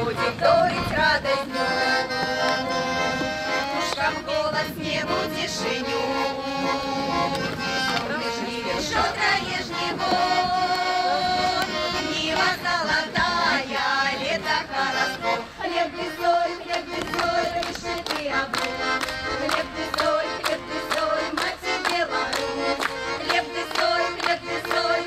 будет дорить радость днем. Пушкам голос небу тишиню, шотрое жниво, Нива золотая, лето холосто. Хлеб и соль, лишь ты обрыв. Хлеб и соль, мать Беларусь. Хлеб и соль,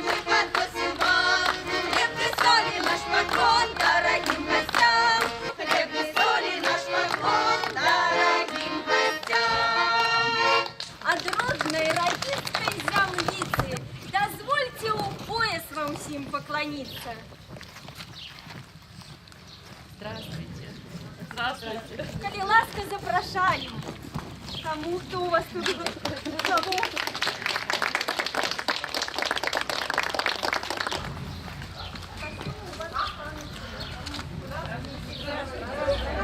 мы подносим вам. Хлеб и соль, наш поклон дорогим гостям. Хлеб и соль, наш поклон дорогим гостям. От родной ракитской землицы дозвольте у пояс вам всем поклониться. Здравствуйте. Здравствуйте. Коли ласка запрошаем. Кому, кто у вас тут? Кого?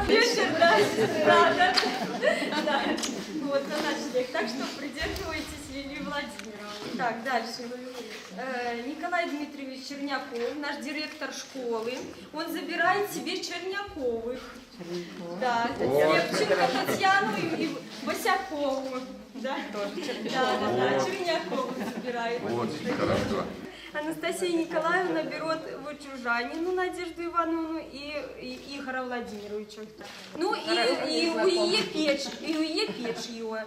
Вечер, да. Вот на наш век. Так что придерживайтесь Лилии Владимировны. Так, дальше. Николай Дмитриевич Черняков, наш директор школы, он забирает себе Черняковых. Да, Левченко Татьяну и Босякову. Да, да, Черняковых забирает. Очень хорошо. Анастасия Николаевна берет вот Чужанину Надежду Ивановну и Игоря Владимировича. Ну и у ее печь его.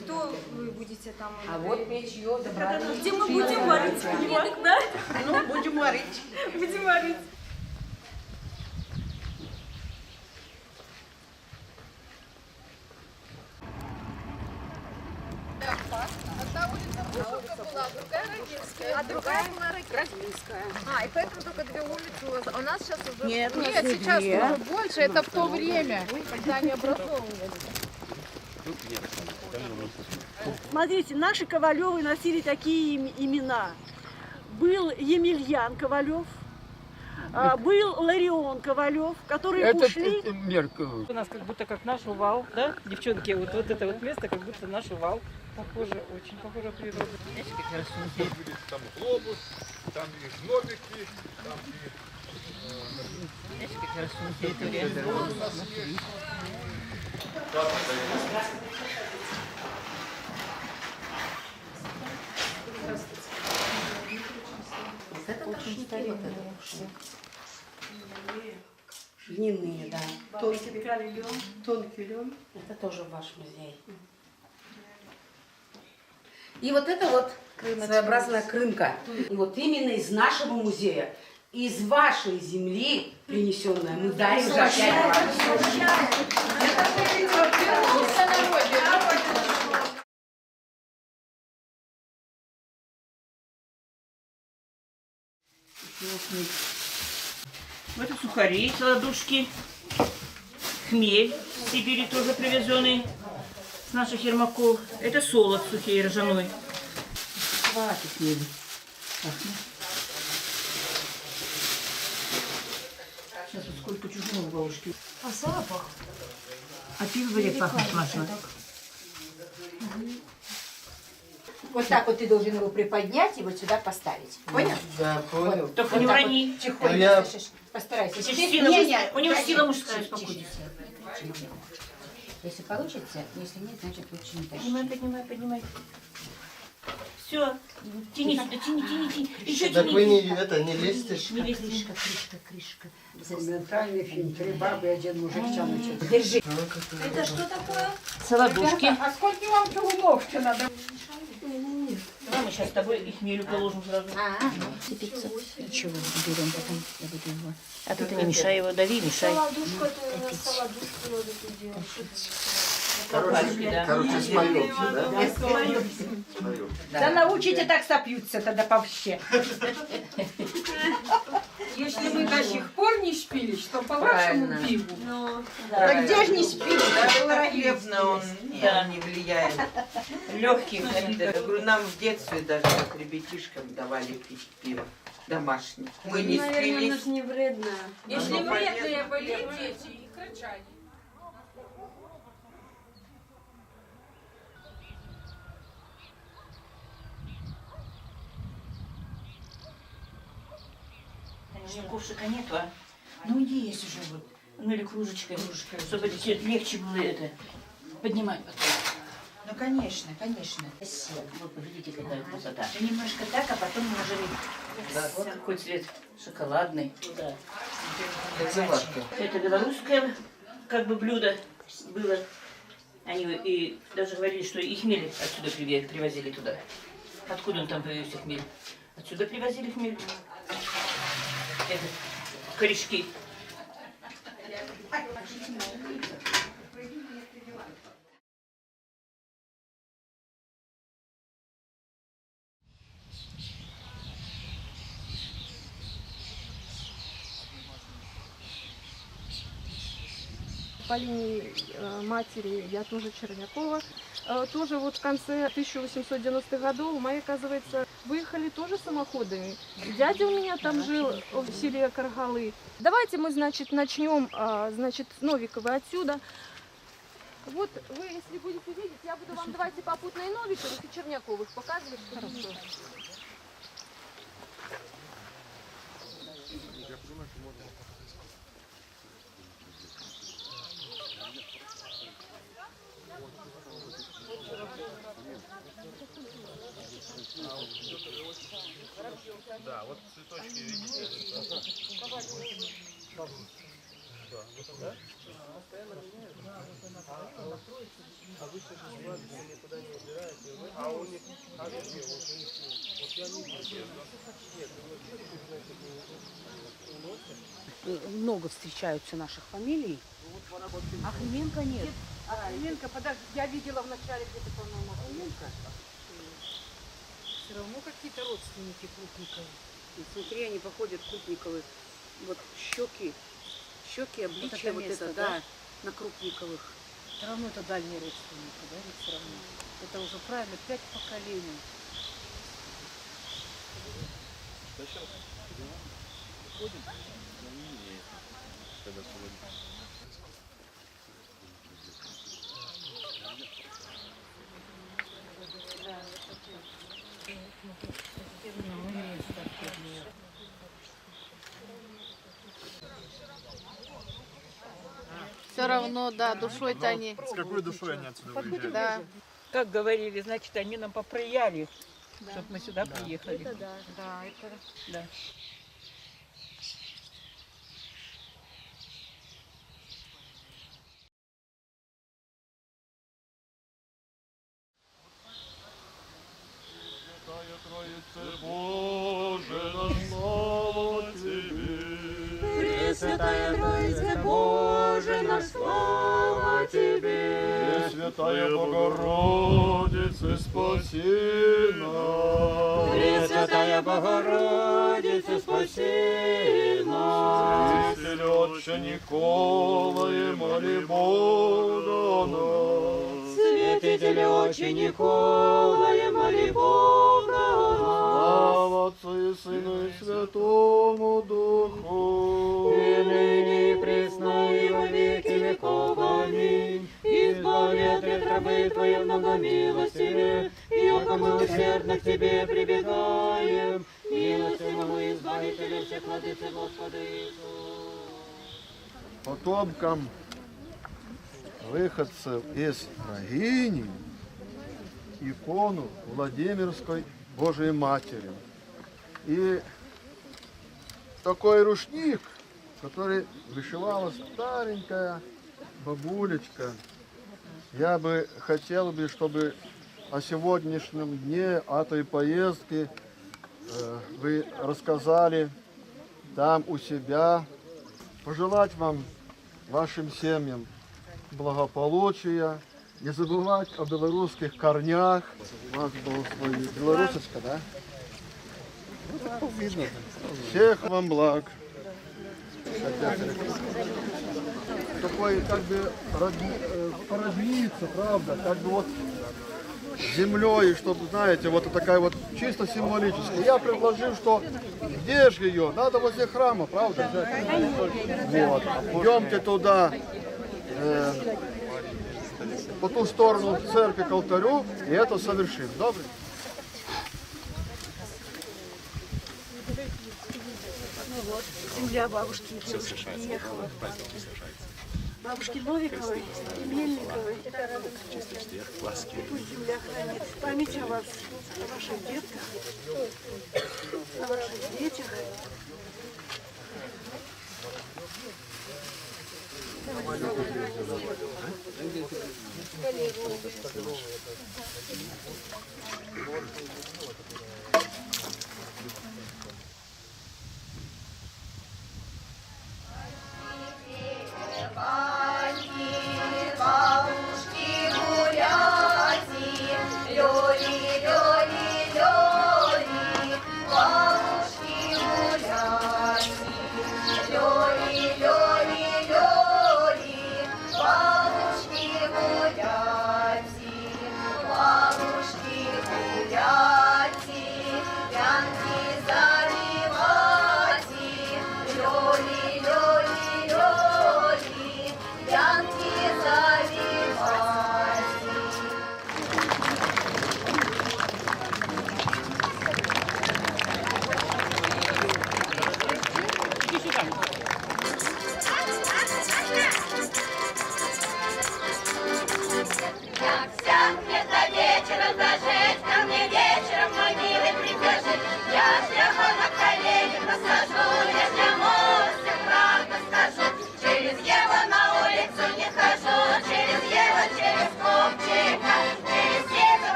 Кто вы будете там? А вот печь ее забрали. Где мы будем варить пиво, да? Ну, будем варить. Будем варить. А другая была Рогинская. И поэтому только две улицы у вас. А у нас сейчас уже... Нет, сейчас уже больше. Это в то время, когда они образовывались. Смотрите, наши Ковалевы носили такие имена. Был Емельян Ковалев, был Ларион Ковалев, которые ушли. У нас как будто как наш увал, да, девчонки, вот это вот место как будто наш увал. Похоже, очень похоже природа. Знаете, как раз Там глобус, там и гномики, там и... знаете, как раз территория. Это очень старинные. Льняные, да. Тонкий лен. Это тоже ваш музей. И вот это вот своеобразная крынка. И вот именно из нашего музея, из вашей земли принесенная, мы дарим же опять вам. Это сухари, ладушки, хмель с Сибири тоже привезенный с наших ермаков. Это солод сухий ржаной. Хватит хмель. Сейчас вот сколько чужого в бабушке. А запах? А пиво варит пахнет, Маша. Вот так вот ты должен его приподнять и вот сюда поставить. Понял? Да, понял. Вот, Только вот не так урони. вот тихонько, Я- слышишь? Постарайся. У Не, него тише, сила мужская, тише, успокойтесь. тише. Если получится, если нет, значит лучше не тащить. Поднимай. Все. Тяни сюда, тяни. Еще Так тяни. вы не лезьте. Не лезьте. Крышка. Документальный фильм «Три бабы и один мужик тянут». Держи. Это что такое? Саладушки. А сколько вам чугунов-то надо? Давай мы сейчас с тобой и хмелю положим сразу. Ничего, берем потом. Я буду его. А ты не мешай его, дави, мешай. Саладушку, это саладушку надо тут делать. Короче, смоемся, да? Смоем. Да научите, так сопьются тогда вообще. Если мы до сих пор не спили, что по вашему пиву? Да где же не спили? Хлебно он не влияет. Легкий. Я говорю, нам в детстве даже как ребятишкам давали пить пиво домашнее. Мы не Наверное, оно спились. же не вредно. Если Оно вредные полезно. были дети, их кричали. У меня ковшика нету, а? Ну есть уже вот. Ну или кружечкой, чтобы легче было это поднимать потом. Ну, конечно, конечно. Вот, видите, какая красота. Немножко так, а потом уже... Да, вот какой цвет шоколадный. Да. Это белорусское как бы блюдо было. Они и даже говорили, что и хмель отсюда привозили туда. Откуда он там появился хмель? Отсюда привозили хмель. Это корешки. По линии матери я тоже Чернякова. Тоже вот в конце 1890-х годов мы, оказывается, выехали тоже самоходами. Дядя у меня там жил в селе Каргалы. Давайте мы, значит, начнем, значит, с Новикова отсюда. Вот вы, если будете видеть, я буду вам давайте попутно и Новиковых, и Черняковых показывать. Хорошо. Да, вот цветочки, видите. Да? А вы сейчас никуда не убираете, а у них, вот я не вижу. Много встречаются наших фамилий. А Хременко нет. А Хременко, подожди, я видела в начале где-то, по-моему, Хременко. Все равно какие-то родственники Крупниковы. И смотри, они походят Крупниковы. Вот щеки, обличие вот это, да, на Крупниковых. Все равно это дальние родственники, да, ведь все равно. Это уже правильно 5 поколений. Все равно, да, душой-то они. С какой душой они отсюда уезжают? Да. Как говорили, значит, они нам поприяли, чтобы мы сюда приехали. Это да. Да, это да. Боже, на славу Тебе. Пресвятая Троица, Боже, наш слава Тебе. Пресвятая Богородица, спаси нас. Пресвятая Богородица, спаси нас. Святитель Отче Николай, моли Бога нас. Святитель Отче Николай, моли Бога нас. Слава Отцу и Сыну и Святому Духу. И ныне, и присно, и во веки веков. Аминь. Избави от греха рабы Твои многомилостивые, и яко мы усердно к Тебе прибегаем. Милостивому Избавителю всех, Владыце Господи Иисус. Потомкам выходцев из Рогини икону Владимирской Божией Матери. И такой рушник, который вышивала старенькая бабулечка. Я бы хотел, чтобы о сегодняшнем дне, о той поездке вы рассказали там у себя. Пожелать вам, вашим семьям, благополучия, не забывать о белорусских корнях. Вас благословит. Белорусочка, да? Видно. Всех вам благ. Такой, как бы, породниться, правда, как бы вот с землей, чтобы, знаете, вот такая вот чисто символическая. Я предложил, что где же ее? Надо возле храма, правда? Вот. Идемте туда, по ту сторону церкви к алтарю, и это совершим. Добре? земля бабушки и дедушки приехала. Бабушки Новиковой и Мельниковой. Пусть земля хранит память о вас, о ваших детках, о ваших детях.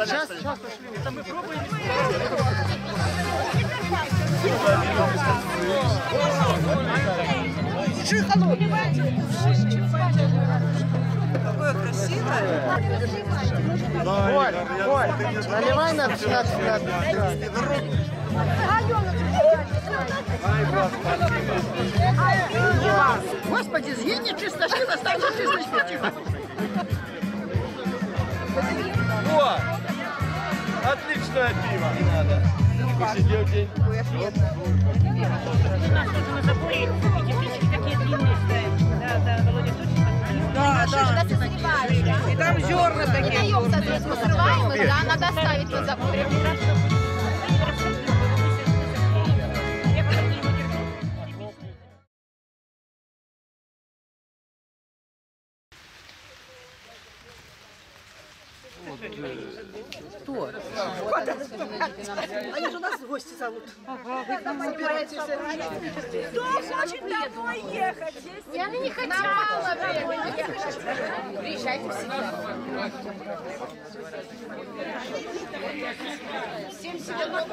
Сейчас пошли. Это мы пробуем. Какое красивое. Ой, наливай на Господи, съедь чистошли, оставьте чисточку. Тихо. О! Отличное пиво. Не надо. Посидел день. У нас тут на заборе эти птички такие длинные стоят. Да, Володя точно. Да. И там зерна такие. Даем, соответственно, срываем их, да, надо оставить под забором. Кто? Они же нас в гости зовут. Собирайтесь. Кто хочет домой ехать? Я не хочу. Нам мало времени. Приезжайте всегда. Всем всего доброго.